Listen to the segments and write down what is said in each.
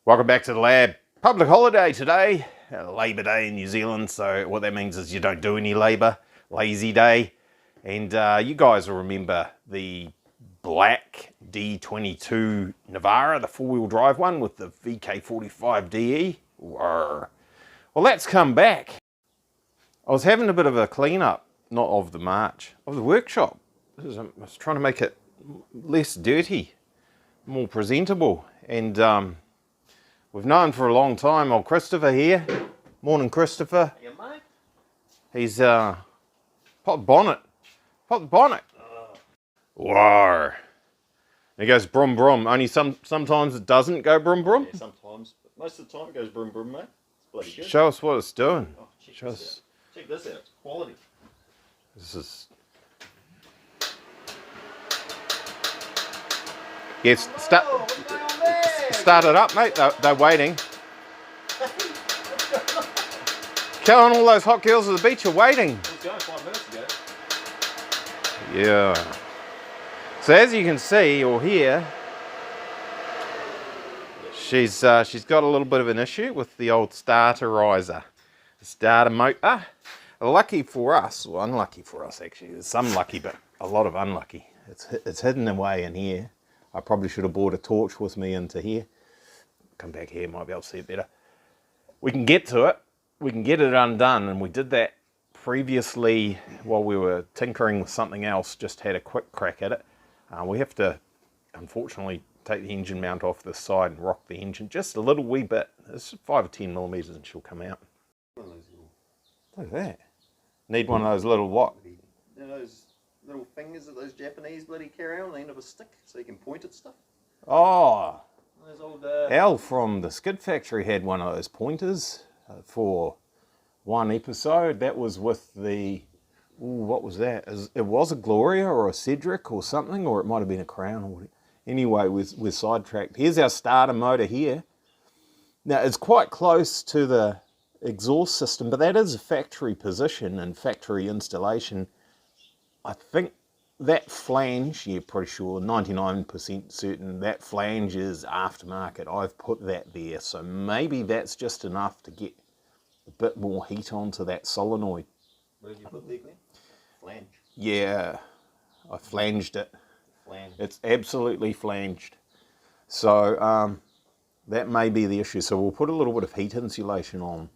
Welcome back to the lab. Public holiday today, Labour Day in New Zealand, so what that means is you don't do any labour, lazy day. And you guys will remember the black D22 Navara, the four-wheel drive one with the VK45DE. Well, that's come back. I was having a bit of a clean-up, not of the march, of the workshop. I was trying to make it less dirty, more presentable, and we've known for a long time, old Christopher here. Morning, Christopher. Yeah, mate. He's pop the bonnet. Pop the bonnet. Whoa. It goes brum brum. Only sometimes it doesn't go brum brum. Yeah, sometimes, but most of the time it goes brum brum, mate. It's bloody good. Show us what it's doing. Oh, check this out. It's quality. This is. Yes, start it up, mate. They're waiting. Come on, all those hot girls at the beach are waiting. It was going 5 minutes ago. Yeah. So as you can see or hear, she's got a little bit of an issue with the old starterizer, the starter motor. Lucky for us, or unlucky for us actually. There's some lucky, but a lot of unlucky. It's hidden away in here. I probably should have brought a torch with me into here. Come back here, might be able to see it better. We can get to it. We can get it undone, and we did that previously while we were tinkering with something else, just had a quick crack at it. We have to, unfortunately, take the engine mount off this side and rock the engine just a little wee bit. It's 5 or 10 millimeters and she'll come out. One of those Look at that. Need one of those little what? you know those little fingers that those Japanese bloody carry on the end of a stick so you can point at stuff? Oh, Those old, Al from the Skid Factory had one of those pointers for one episode. That was with the, what was that? It was a Gloria or a Cedric or something, or it might have been a Crown or whatever. Anyway, we're sidetracked. Here's our starter motor here. Now, it's quite close to the exhaust system, but that is a factory position and factory installation. I think that flange, you're pretty sure, 99% certain, that flange is aftermarket. I've put that there, so maybe that's just enough to get a bit more heat onto that solenoid. What did you put there, Glenn? Flange. Yeah, I flanged it. Flange. It's absolutely flanged. So that may be the issue. So we'll put a little bit of heat insulation on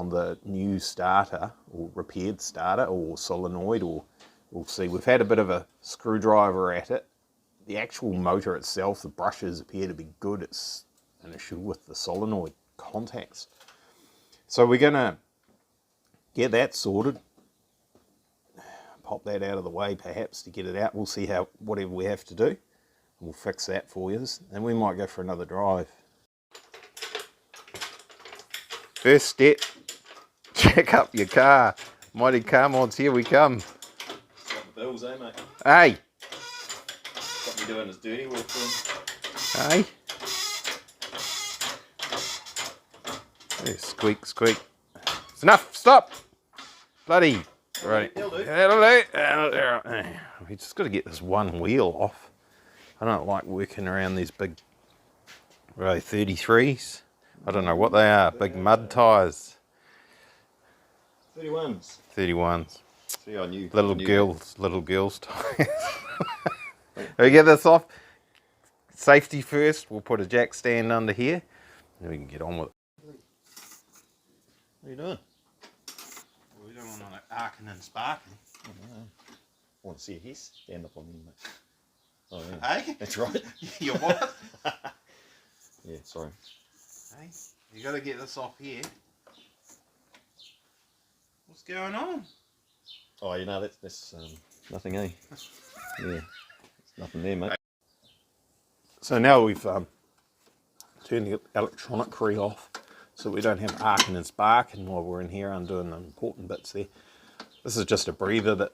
the new starter, or repaired starter, or solenoid, or we'll see. We've had a bit of a screwdriver at it. The actual motor itself, the brushes appear to be good. It's an issue with the solenoid contacts. So we're going to get that sorted. Pop that out of the way perhaps to get it out. We'll see whatever we have to do. We'll fix that for you. And we might go for another drive. First step, check up your car. Mighty Car Mods, here we come. Got the bills, eh, mate? Hey. Got me doing his dirty work for him. Hey. There, squeak, squeak. It's enough, stop. Bloody. Right. It'll do. We just got to get this one wheel off. I don't like working around these big 33s. I don't know what they are. Big mud tyres. 31s. 31s. See, I knew. Little girls tyres. We get this off. Safety first. We'll put a jack stand under here, and we can get on with it. What are you doing? Well, we don't want to arcing and sparking. I want to see a hiss. Stand up on me, mate. Oh, yeah. Hey? That's right. You what? Yeah, sorry. Hey, you got to get this off here. What's going on? Oh, you know, that's nothing, eh? Yeah, there's nothing there, mate. So now we've turned the electronicry off, so we don't have arcing and sparking while we're in here undoing the important bits there. This is just a breather that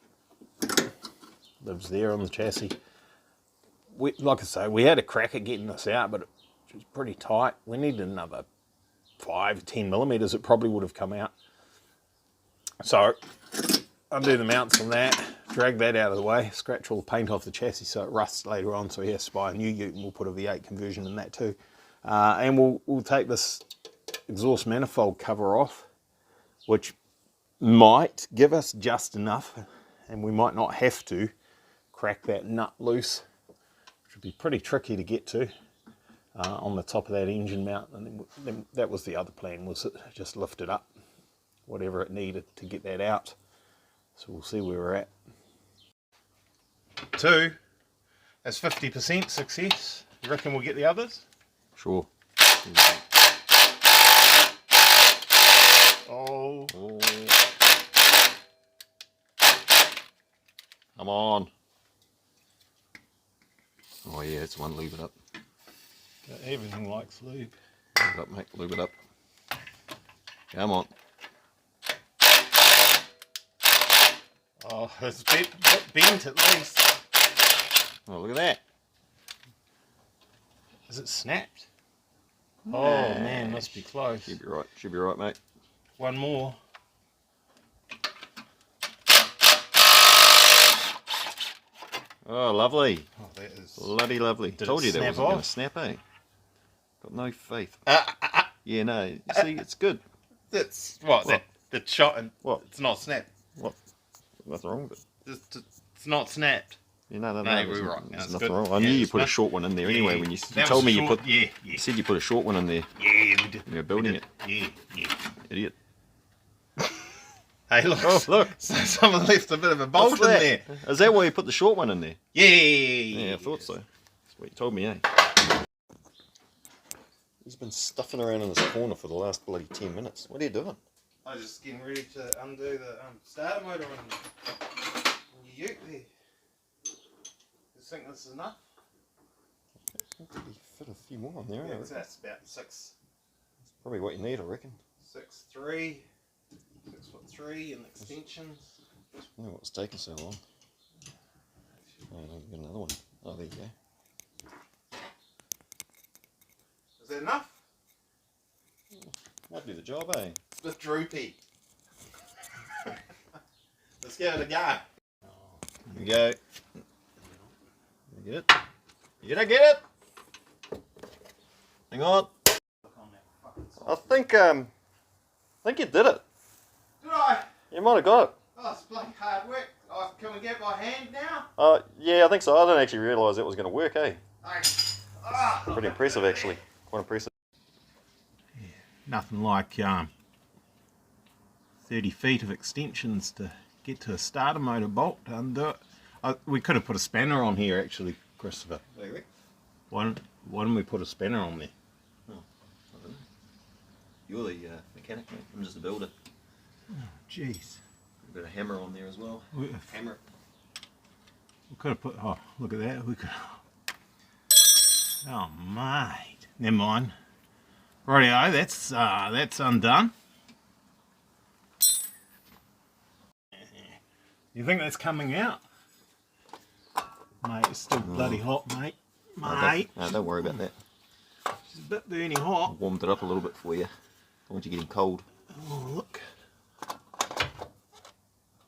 lives there on the chassis. Like I say, we had a crack at getting this out, but it was pretty tight. We needed another 5 to 10 millimeters. It probably would have come out. So undo the mounts on that, drag that out of the way, scratch all the paint off the chassis so it rusts later on, so he has to buy a new ute, and we'll put a V8 conversion in that too. And we'll take this exhaust manifold cover off, which might give us just enough, and we might not have to crack that nut loose, which would be pretty tricky to get to on the top of that engine mount. And then that was the other plan, was just lift it up, whatever it needed to get that out. So we'll see where we're at. 2, that's 50% success. You reckon we'll get the others? Sure. Oh. Oh. Come on. Oh yeah, it's one. Lube it up. Everything likes lube. Lube it up, mate. Lube it up. Come on. Oh, it's bent at least. Oh, look at that. Is it snapped? Oh man, must be close. Should be right. Should be right, mate. One more. Oh, lovely. Oh, that is Bloody lovely. Did Told it you that snap wasn't going off? to snap, eh? Got no faith. Yeah, no. You see, it's good. That's what? That shot and What? it's not snapped. What? Nothing wrong with it. It's not snapped. Yeah, no, No, there's we're right. There's That's nothing good. wrong. I Yeah, knew you it's put a not- short one in there anyway when you That told was me you short, put. Yeah, You said you put a short one in there. yeah, we did. When you were building We it. did. Yeah. Idiot. Hey, look. Oh, look. So someone left a bit of a bolt What's in that? there. Is that why you put the short one in there? Yeah. Yeah, I thought so. That's what you told me, eh? He's been stuffing around in this corner for the last bloody 10 minutes. What are you doing? I was just getting ready to undo the starter motor on your ute there. You think this is enough? I think you fit a few more on there, Yeah, I reckon. that's about 6. That's probably what you need, I reckon. 6'3", 6'3", and extensions. I don't know what's taking so long. Oh, no, we've got another one. Oh, there you go. Is that enough? Might do the job, eh? It's a bit droopy. Let's give it a go. There you go. You get it? You gonna get it? Hang on. I think you did it. Did I? You might have got it. Oh, it's bloody hard work. Oh, can we get my hand now? Yeah, I think so. I didn't actually realise it was going to work, eh? Hey. Pretty impressive, actually. Quite impressive. Nothing like 30 feet of extensions to get to a starter motor bolt to undo it. We could have put a spanner on here, actually, Christopher. Why didn't we put a spanner on there? Oh, I don't know. You're the mechanic, mate. I'm just a builder. Oh, jeez. Got a hammer on there as well. Hammer. We could have put. Oh, look at that. We could. Oh, mate. Never mind. Rightio, that's undone. You think that's coming out? Mate, it's still bloody hot, mate. Mate. No, don't worry about that. It's a bit burny hot. I warmed it up a little bit for you. I want you getting cold. Oh, look.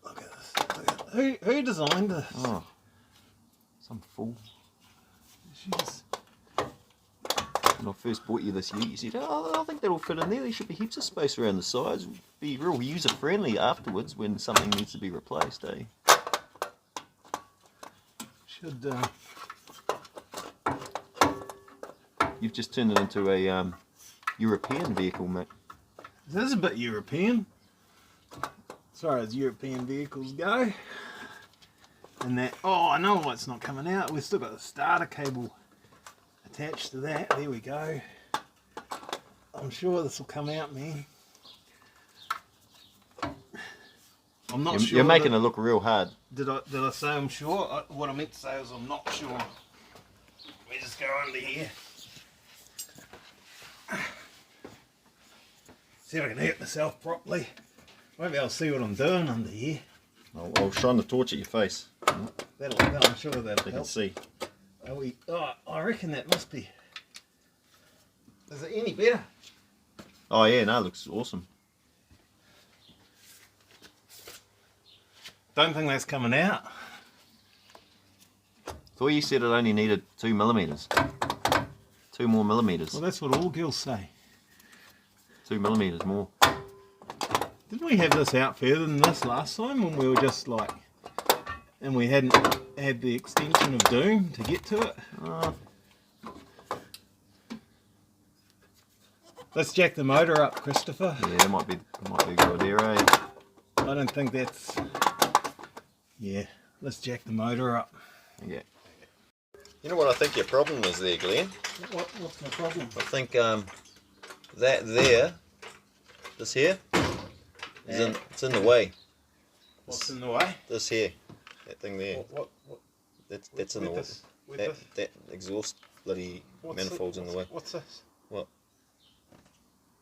Look at this. Look at who designed this? Oh, some fool. Jeez. When I first bought you this ute, you said, oh, I think that'll fit in there. There should be heaps of space around the sides. Be real user-friendly afterwards when something needs to be replaced, eh? Should, You've just turned it into a European vehicle, mate. This is a bit European, as far as European vehicles go. And that, oh, I know what's not coming out. We've still got the starter cable attached to that. There we go. I'm sure this will come out, man. I'm not sure. You're making it look real hard. Did I say I'm sure? What I meant to say was I'm not sure. Let me just go under here. See if I can hit myself properly. Maybe I'll see what I'm doing under here. I'll shine the torch at your face. I'm sure that'll So you can help. see. I reckon that must be. Is it any better? Oh yeah, no, it looks awesome. Don't think that's coming out. Thought you said it only needed 2 millimeters. 2 more millimeters. Well, that's what all girls say. 2 millimeters more. Didn't we have this out further than this last time when we were just like, and we hadn't had the extension of doom to get to it? Let's jack the motor up, Christopher. Yeah, that might be a good idea, eh? I don't think that's... Yeah, let's jack the motor up. Yeah. You know what I think your problem is there, Glenn? What's my problem? I think that there, this here, it's in the way. What's in the way? This here, that thing there. What? That's in the way. That exhaust bloody manifold's in the way. What's this? What?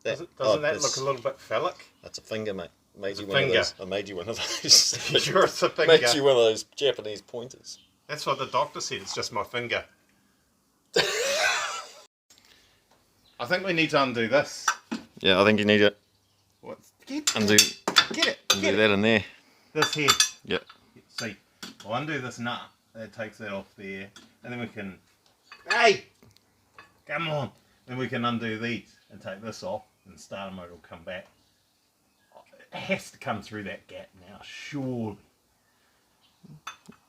Doesn't that look a little bit phallic? That's a finger, mate. I made you one of those. Sure, it's a finger. Makes you one of those Japanese pointers. That's what the doctor said, it's just my finger. I think we need to undo this. Yeah, I think you need it. What? Undo that in there. This here. Yep. See, we'll undo this nut. That takes that off there. And then we can... Hey! Come on! Then we can undo these and take this off and the starter motor will come back. It has to come through that gap now, surely.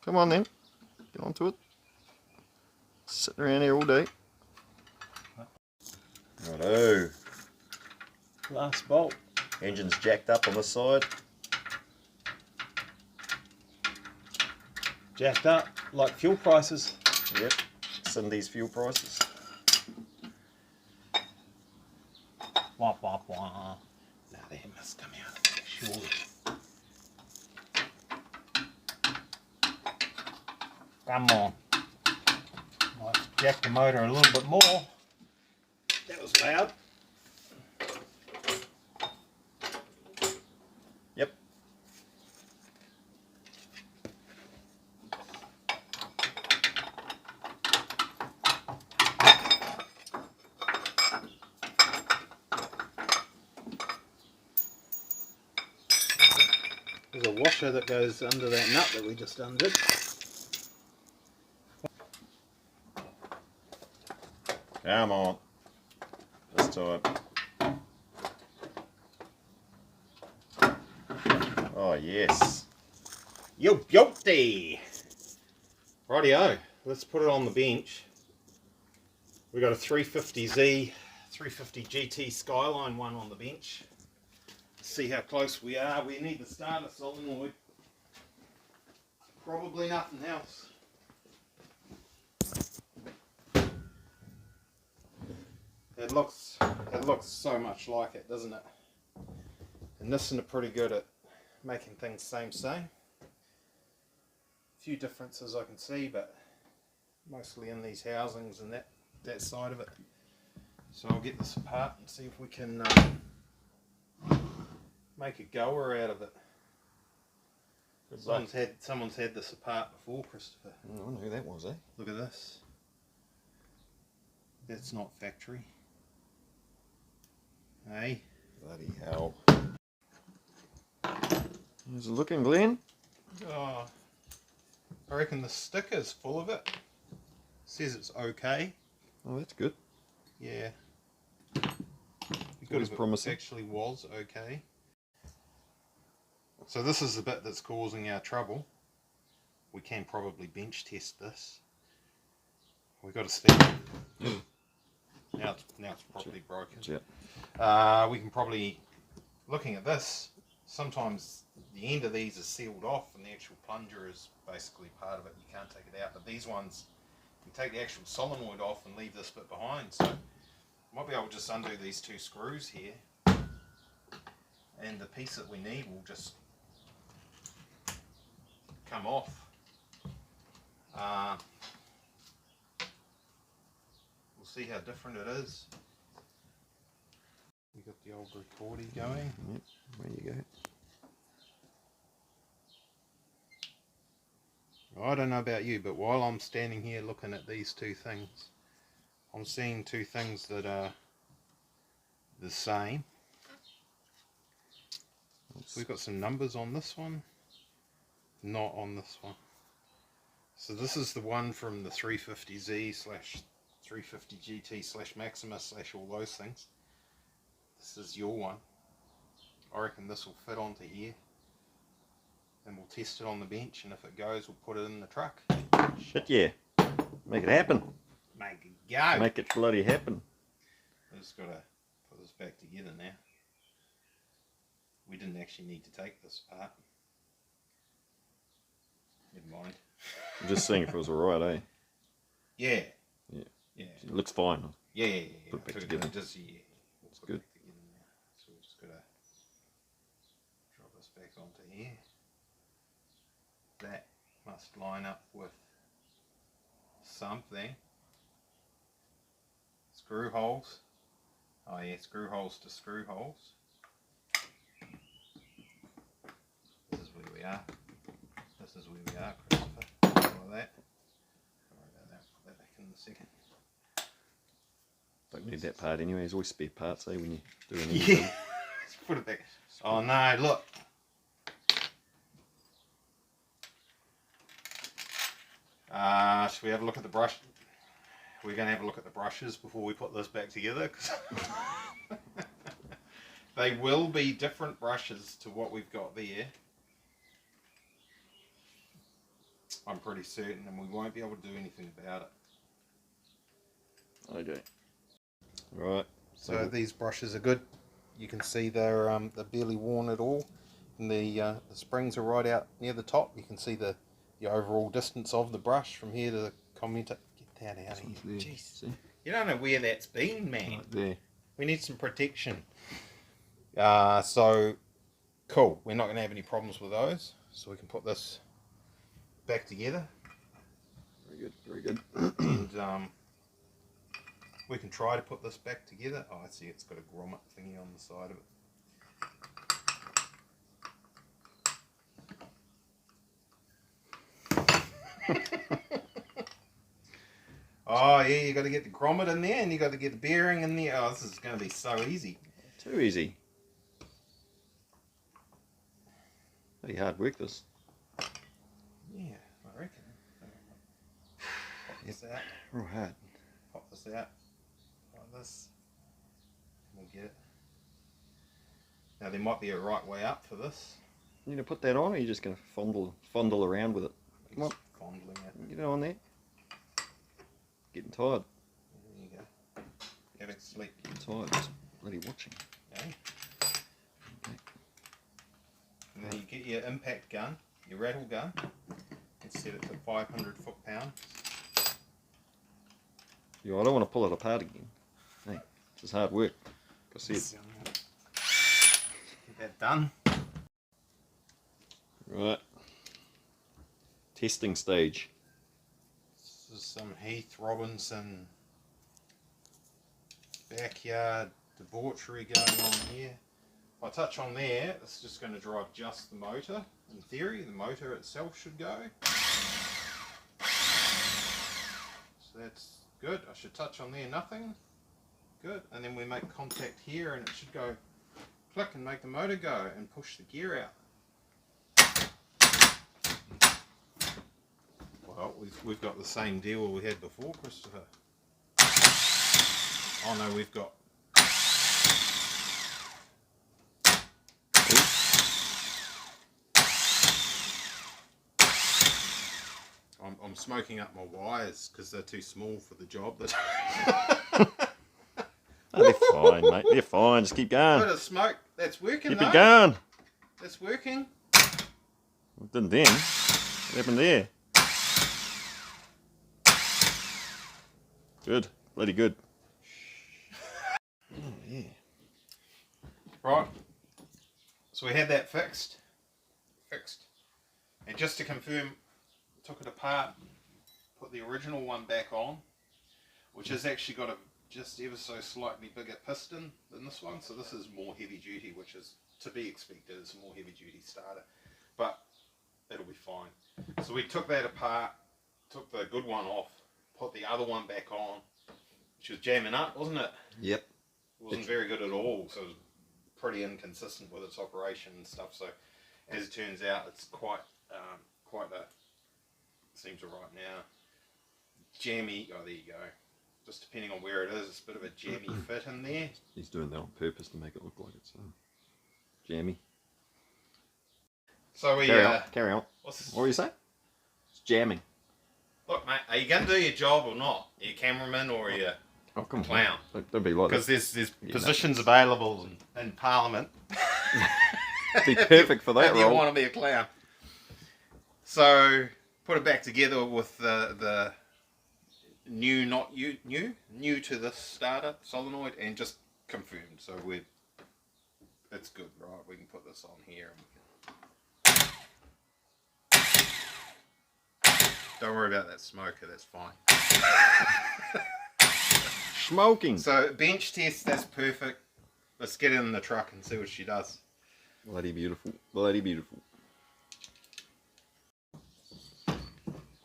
Come on then. Get onto it. Sitting around here all day. Righto. Last bolt. Engine's jacked up on this side. Jacked up, like fuel prices. Yep. Cindy's fuel prices. Wah, wah, wah. Now that must come out of there, surely. Come on. Might jack the motor a little bit more. That was loud. Yep. There's a washer that goes under that nut that we just undid. Come on. This time. Oh, yes. Yo-yo-day! Rightio, let's put it on the bench. We got a 350Z, 350 GT Skyline one on the bench. See how close we are. We need the starter solenoid. Probably nothing else. It looks so much like it, doesn't it? And Nissan are pretty good at making things same. A few differences I can see, but mostly in these housings and that side of it. So I'll get this apart and see if we can make a goer out of it. Someone's had this apart before, Christopher. Oh, I wonder who that was, eh? Look at this. That's not factory. Hey. Bloody hell. How's it looking, Glenn? Oh, I reckon the sticker's full of it. Says it's okay. Oh, that's good. Yeah. Good as promising. It actually was okay. So this is the bit that's causing our trouble. We can probably bench test this. We've got to speed. Now it's probably broken. Yeah. We can probably, looking at this, sometimes the end of these is sealed off and the actual plunger is basically part of it. You can't take it out. But these ones, you can take the actual solenoid off and leave this bit behind. So might be able to just undo these two screws here. And the piece that we need will just come off. We'll see how different it is. We got the old recordy going. Yep, there you go. I don't know about you, but while I'm standing here looking at these two things, I'm seeing two things that are the same. So we've got some numbers on this one, not on this one. So this is the one from the 350Z/350 350 GT / Maximus / all those things. This is your one. I reckon this will fit onto here. And we'll test it on the bench, and if it goes, we'll put it in the truck. Shit, yeah. Make it happen. Make it go. Make it bloody happen. I've just got to put this back together now. We didn't actually need to take this apart. Never mind. I'm just seeing if it was alright, eh? Yeah. Yeah. Yeah. It looks fine. Yeah. Put it back Put together. Just, yeah. We'll It's put good. it back together now. So we've just got to drop this back onto here. That must line up with something. Screw holes. Oh yeah, screw holes to screw holes. This is where we are. This is where we are, Christopher. Like that. Sorry about that. Put that back in a second. Don't need that part anyway. There's always spare parts, eh, when you do anything. Yeah. Let's put it back. Oh no, look. Should we have a look at the brush? We're going to have a look at the brushes before we put this back together. They will be different brushes to what we've got there. I'm pretty certain, and we won't be able to do anything about it. Okay. Right. So these brushes are good. You can see they're barely worn at all, and the springs are right out near the top. You can see the overall distance of the brush from here to the commenter. Get that out of here. Jeez. See? You don't know where that's been, man. Right there. We need some protection. So, cool. We're not going to have any problems with those. So we can put this back together. Very good. Very good. And we can try to put this back together. Oh, I see it's got a grommet thingy on the side of it. Oh yeah, you got to get the grommet in there, and you got to get the bearing in there. Oh, this is going to be so easy. Too easy. Pretty hard work, this. Yeah, I reckon. Pop this out. Real hard. Pop this out like this. We'll get it. Now there might be a right way up for this. You gonna put that on, or are you just gonna fondle around with it? Come on. Just fondling it. Get it on there. Getting tired. There you go. Have it sleep. Getting tired. Just bloody watching. Okay. Okay. And then you get your impact gun, your rattle gun, and set it to 500 foot-pounds. Yeah, I don't want to pull it apart again. Hey, it's just hard work. I see it. Get that done. Right. Testing stage. This is some Heath Robinson backyard debauchery going on here. If I touch on there, it's just going to drive just the motor. In theory, the motor itself should go. So that's good. I should touch on there, nothing. Good. And then we make contact here, and it should go click and make the motor go and push the gear out. Well, we've got the same deal we had before, Christopher. Oh no, we've got... I'm smoking up my wires because they're too small for the job. Oh, they're fine, mate. They're fine. Just keep going. Bit of smoke. That's working, Keep though. it going. That's working. It didn't then. What happened there? Good. Bloody good. Oh, yeah. Right. So we had that fixed. And just to confirm, took it apart, put the original one back on, which has actually got a just ever so slightly bigger piston than this one. So this is more heavy duty, which is to be expected. It's a more heavy duty starter, but it'll be fine. So we took that apart, took the good one off, put the other one back on, which was jamming up, wasn't it? Yep. It wasn't very good at all, so it was pretty inconsistent with its operation and stuff. So as it turns out, it's quite a, seems alright now, jammy. Oh, there you go. just depending on where it is, it's a bit of a jammy fit in there. He's doing that on purpose to make it look like it's jammy. So we carry on. What were you saying? It's jamming. Look, mate, are you going to do your job or not? Are you a cameraman or are you a clown? Don't be like that. Because there's positions available in Parliament. Be perfect for that if role. you want to be a clown. So put it back together with the new to this starter solenoid, and just confirmed. So it's good, right? We can put this on here. Don't worry about that smoker. That's fine. Smoking. So bench test. That's perfect. Let's get in the truck and see what she does. Bloody beautiful. Bloody beautiful.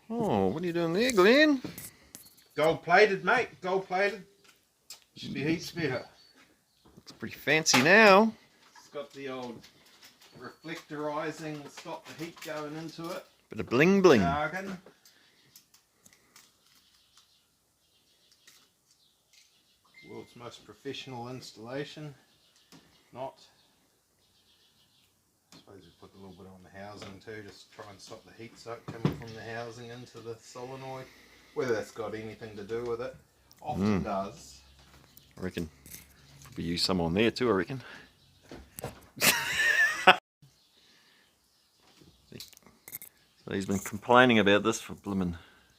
Oh, what are you doing there, Glenn? Gold plated, mate. Gold plated. Should be heaps better. Looks pretty fancy now. It's got the old reflectorizing, stop the heat going into it. Bit of bling bling. Jargon. World's most professional installation. Not. I suppose we put a little bit on the housing too, just try and stop the heat soak coming from the housing into the solenoid. Whether that's got anything to do with it, often does. I reckon. Probably use some on there too, I reckon. So he's been complaining about this for blimmin'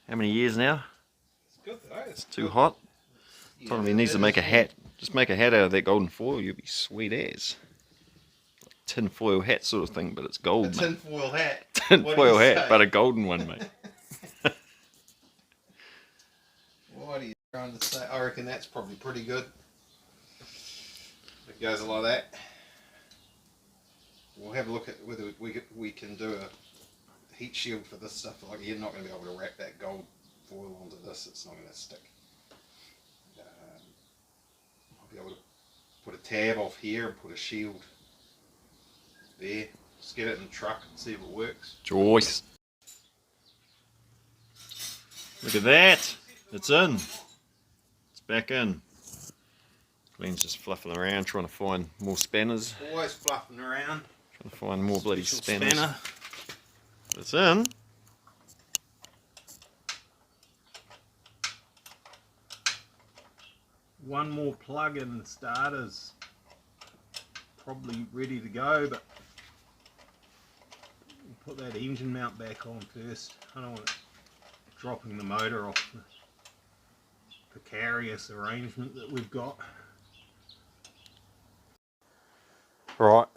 how many years now? It's good though. It's too hot. Yeah, told him he needs to make a hat. Just make a hat out of that golden foil, you'll be sweet as. Like tin foil hat sort of thing, but it's gold, mate. Tin foil hat. Tin foil hat, but a golden one, mate. What are you trying to say? I reckon that's probably pretty good. It goes like that. We'll have a look at whether we can do a heat shield for this stuff. Like, you're not going to be able to wrap that gold foil onto this. It's not going to stick. I'll be able to put a tab off here and put a shield there. Just get it in the truck and see if it works. Joyce. Look at that. It's in. It's back in. Glenn's just fluffing around trying to find more spanners. Always fluffing around. Trying to find more bloody spanners. Spanner. It's in. One more plug in the starters. Probably ready to go, but we'll put that engine mount back on first. I don't want it dropping the motor off the precarious arrangement that we've got. Right,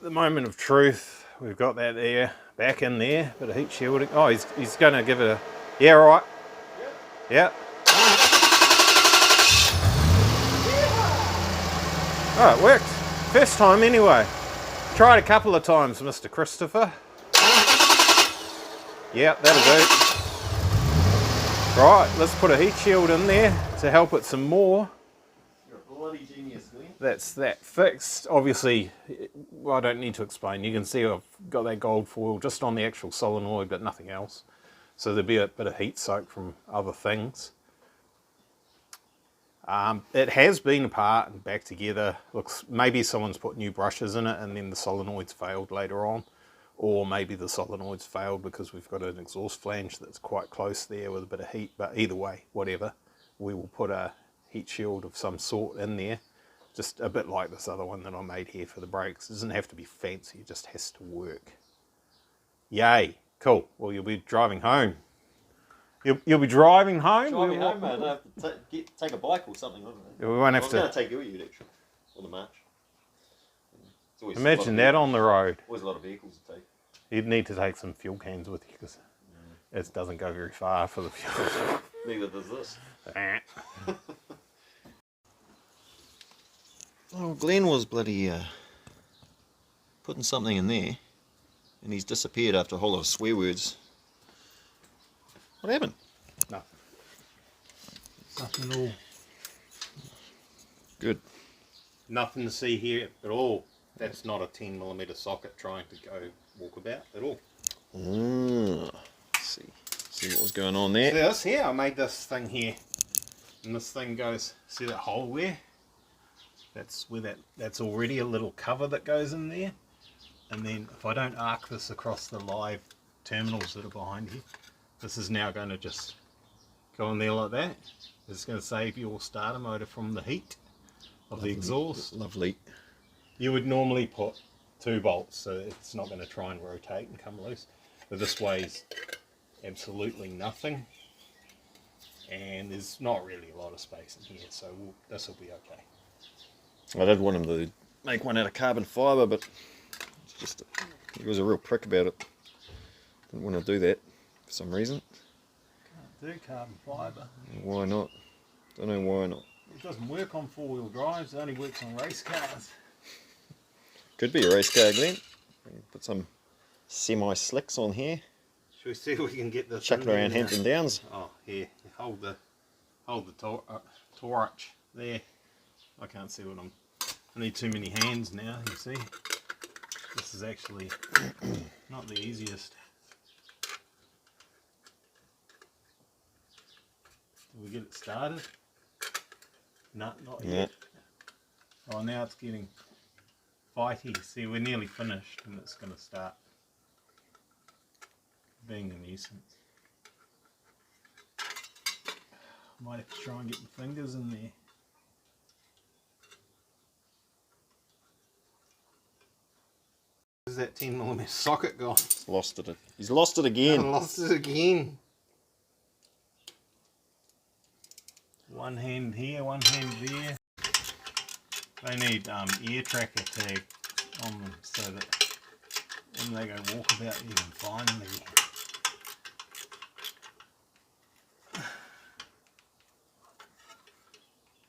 the moment of truth. We've got that there, back in there, bit of heat shielding. Oh, he's going to give it a... Yeah, right. Yep. Oh, it worked. First time anyway. Tried a couple of times, Mr. Christopher. Yep, that'll do. Right, let's put a heat shield in there to help it some more. You're a bloody genius, Glenn. That's that fixed. Obviously, well, I don't need to explain. You can see I've got that gold foil just on the actual solenoid, but nothing else. So there'll be a bit of heat soak from other things. It has been apart and back together. Looks, maybe someone's put new brushes in it and then the solenoids failed later on. Or maybe the solenoids failed because we've got an exhaust flange that's quite close there with a bit of heat. But either way, whatever, we will put a heat shield of some sort in there. Just a bit like this other one that I made here for the brakes. It doesn't have to be fancy, it just has to work. Yay, cool. Well, you'll be driving home. You'll be driving home? Driving home, mate. I have to take a bike or something, wouldn't I? We won't have I was to. going to take you with you, actually, on the march. Imagine that on the road. Always a lot of vehicles to take. You'd need to take some fuel cans with you because it doesn't go very far for the fuel. Neither does this. Oh, Glenn was bloody putting something in there, and he's disappeared after a whole lot of swear words. What happened? Nothing. Nothing at all. Good. Nothing to see here at all. That's not a 10mm socket trying to go walkabout at all. Let's see what was going on there. See this here? I made this thing here. And this thing goes, see that hole there? That's where that's already a little cover that goes in there. And then if I don't arc this across the live terminals that are behind here, this is now going to just go in there like that. It's going to save your starter motor from the heat of the exhaust. Lovely. You would normally put 2 bolts so it's not going to try and rotate and come loose. But this weighs absolutely nothing. And there's not really a lot of space in here, so this will be okay. I did want him to make one out of carbon fibre, but it's just he was a real prick about it. Didn't want to do that for some reason. Can't do carbon fibre. Why not? Don't know why not. It doesn't work on 4-wheel drives, it only works on race cars. Could be a race car, Glenn. Put some semi-slicks on here. Should we see if we can get this? Chuck it around Hampton Downs. Oh, here. Hold the torch there. I can't see what I need too many hands now, you see. This is actually not the easiest. Did we get it started? No, not yet. Oh, now it's getting fighty. See, we're nearly finished and it's going to start being a nuisance. Might have to try and get my fingers in there. Where's that 10mm socket gone? Lost it. He's lost it again. I lost it again. One hand here, one hand there. They need ear tracker tag on them so that when they go walkabout you can find them again.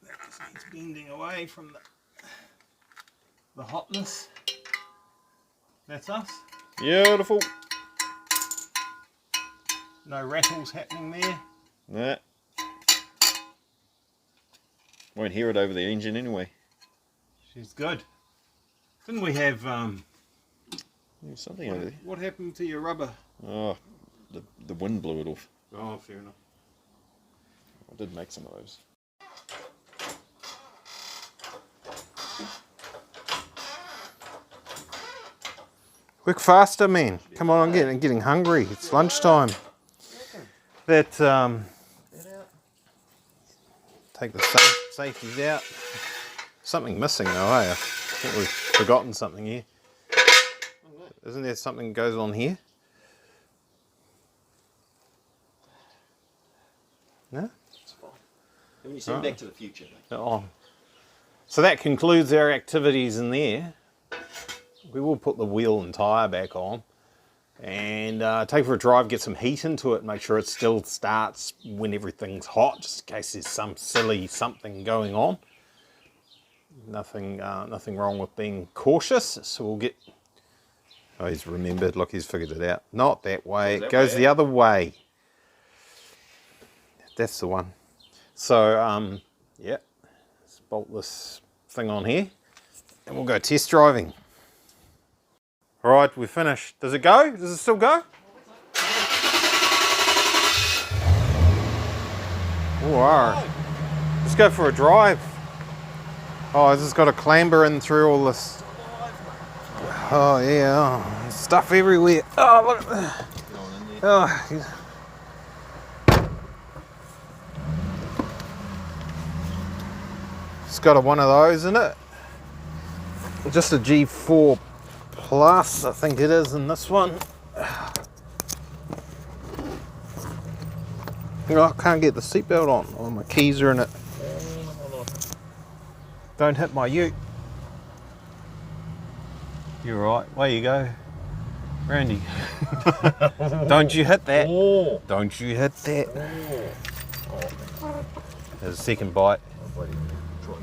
That just needs bending away from the hotness. That's us. Beautiful. No rattles happening there. Nah. Won't hear it over the engine anyway. She's good. Didn't we have There's something over there. what happened to your rubber? Oh, the wind blew it off. Oh, fair enough. I did make some of those. Work faster, man. Come on, I'm getting hungry. It's lunchtime. That take the safeties out. Something missing though, eh? I think we've forgotten something here. Isn't there something that goes on here? No? It's fine. Haven't you seen Back to the Future? Mate? Oh. So that concludes our activities in there. We will put the wheel and tyre back on and take it for a drive, get some heat into it, make sure it still starts when everything's hot, just in case there's some silly something going on. Nothing wrong with being cautious, so we'll get... Oh, he's remembered, look, he's figured it out. Not that way, it goes the other way. That's the one. So, yeah, let's bolt this thing on here and we'll go test driving. All right, we're finished. Does it go? Does it still go? Oh, all right. Let's go for a drive. Oh, it's just got to clamber in through all this. Oh, yeah. Oh, stuff everywhere. Oh, look at that. Oh, it's got one of those in it. Just a G4 Plus, I think it is in this one. Oh, I can't get the seatbelt on. Oh, my keys are in it. Don't hit my ute. You're right. Way you go, Randy. Don't you hit that. Oh. Don't you hit that. There's a second bite.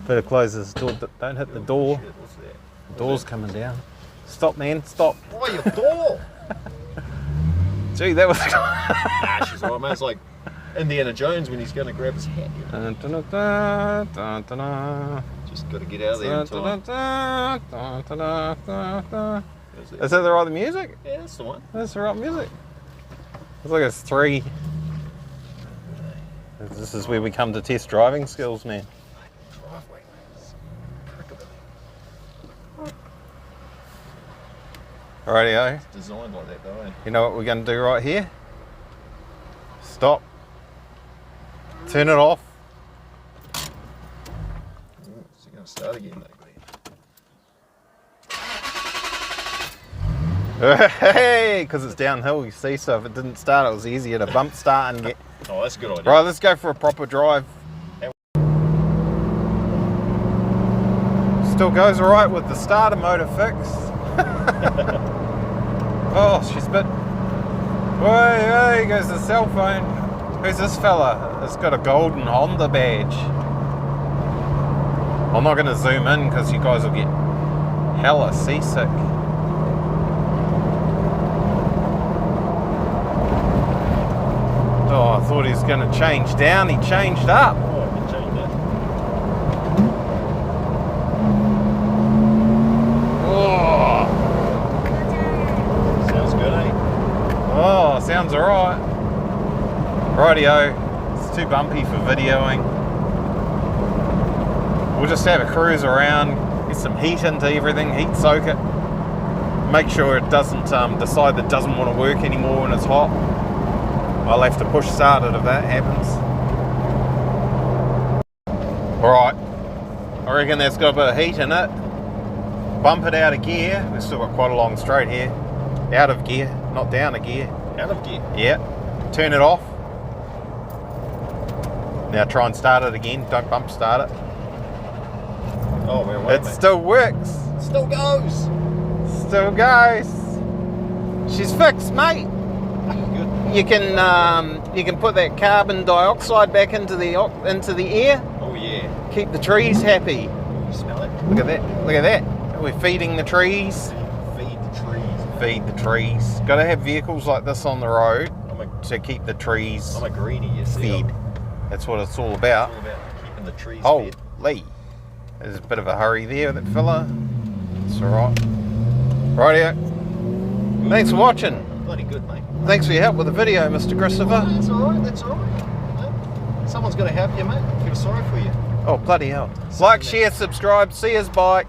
Better close this door. Don't hit the door. The door's coming down. Stop, man. Stop. Oh, your door! Gee, that was... Nah, she's all right, man. It's like Indiana Jones when he's going to grab his hat. You know? Just got to get out of there in time. Is that the right music? Yeah, that's the one. That's the right music. It's like it's 3. This is where we come to test driving skills, man. Rightio. It's designed like that though, eh? You know what we're going to do right here? Stop. Turn it off. Ooh, so you're going to start again, mate. Hey, because it's downhill, you see, so if it didn't start, it was easier to bump start and get... Oh, that's a good idea. Right, let's go for a proper drive. Still goes alright with the starter motor fix. Oh, she's a bit... Hey, goes the cell phone. Who's this fella? It's got a golden Honda badge. I'm not going to zoom in because you guys will get hella seasick. Oh, I thought he was going to change down. He changed up. Oh, I can change that. Oh, Sounds good, eh? oh, sounds alright. Rightio. It's too bumpy for videoing. We'll just have a cruise around, get some heat into everything, heat soak it. Make sure it doesn't decide that it doesn't want to work anymore when it's hot. I'll have to push start it if that happens. Alright, I reckon that's got a bit of heat in it. Bump it out of gear. We've still got quite a long straight here. Out of gear, not down a gear. Out of gear. Yeah. Turn it off. Now try and start it again. Don't bump start it. Oh, we're away, It still works. It still goes. Still goes. She's fixed, mate. Good. You can put that carbon dioxide back into the air. Oh, yeah. Keep the trees happy. You smell it? Look at that. Look at that. We're feeding the trees. Feed the trees. Feed the trees. Got to have vehicles like this on the road I'm a, to keep the trees I'm a greenie, you see. fed. That's what it's all about. It's all about keeping the trees Oh, fed. Lee. There's a bit of a hurry there with that fella. It's alright. Rightio. Thanks for watching. Bloody good, mate. Thanks for your help with the video, Mr. Christopher. Oh, that's alright, that's alright. Someone's got to help you, mate. I feel sorry for you. Oh, bloody hell. Like, share, subscribe. See us, bye.